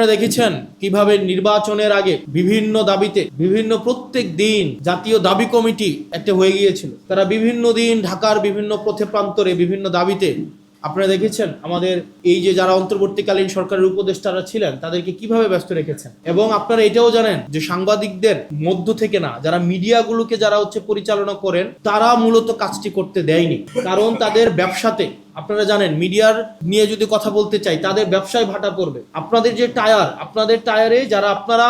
আপনারা দেখেছেন কিভাবে নির্বাচনের আগে বিভিন্ন দাবিতে প্রত্যেক দিন জাতীয় দাবি কমিটি একটা হয়ে গিয়েছিল। তারা বিভিন্ন দিন ঢাকার বিভিন্ন পথে প্রান্তরে বিভিন্ন দাবিতে আপনারা দেখেছেন আমাদের এই যে যারা অন্তর্বর্তীকালীন সরকারের উপদেষ্টারা ছিলেন তাদেরকে কিভাবে ব্যস্ত রেখেছেন। এবং আপনারা এটাও জানেন যে সাংবাদিকদের মধ্য থেকে না, যারা মিডিয়াগুলোকে যারা পরিচালনা করেন তারা মূলত কাজটি করতে দেয়নি। কারণ তাদের ব্যবসাতে আপনারা জানেন মিডিয়ার নিয়ে যদি কথা বলতে চাই তাদের ব্যবসায় ভাটা পড়বে। আপনাদের যে টায়ার, আপনাদের টায়ারে যারা আপনারা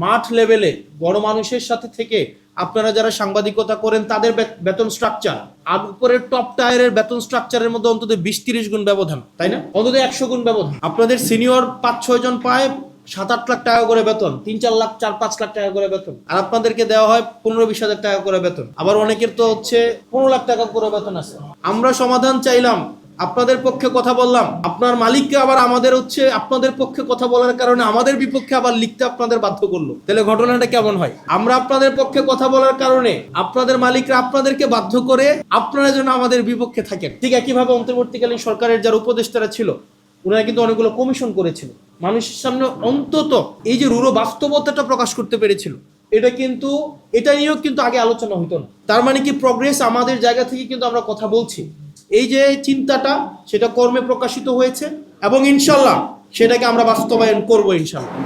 মাঠ লেভেলে বড় মানুষের সাথে থেকে আপনারা যারা সাংবাদিকতা করেন তাদের বেতন স্ট্রাকচার আর উপরের টপ টায়ারের বেতন স্ট্রাকচারের মধ্যে অন্তত 20-30 গুণ ব্যবধান, তাই না? অন্তত 100 গুণ ব্যবধান। আপনাদের সিনিয়র 5-6 জন পায় 7-8 লাখ টাকা করে বেতন, 3-4 লাখ 4-5 লাখ টাকা করে বেতন, আর আপনাদেরকে দেওয়া হয় 15-20 হাজার টাকা করে বেতন। আবার অনেকের তো 15 লাখ টাকা করে বেতন আছে। আমরা সমাধান চাইলাম, আপনাদের পক্ষে কথা বললাম, আপনার মালিককে আবার আমাদের আপনাদের পক্ষে কথা বলার কারণে আমাদের বিপক্ষে আবার লিখতে আপনাদের বাধ্য করলো। তাহলে ঘটনাটা কেমন হয়? আমরা আপনাদের পক্ষে কথা বলার কারণে আপনাদের মালিকরা আপনাদেরকে বাধ্য করে আপনারা যেন আমাদের বিপক্ষে থাকেন। ঠিক একইভাবে অন্তর্বর্তীকালীন সরকারের যারা উপদেষ্টারা ছিল ওনারা কিন্তু অনেকগুলো কমিশন করেছিল, মানুষের সামনে অন্তত এই যে রূঢ় বাস্তবতাটা প্রকাশ করতে পেরেছিল। এটা নিয়েও কিন্তু আগে আলোচনা হতো না। তার মানে কি প্রগ্রেস আমাদের জায়গা থেকে কিন্তু আমরা কথা বলছি, এই যে চিন্তাটা সেটা কর্মে প্রকাশিত হয়েছে এবং ইনশাল্লাহ সেটাকে আমরা বাস্তবায়ন করবো ইনশাল্লাহ।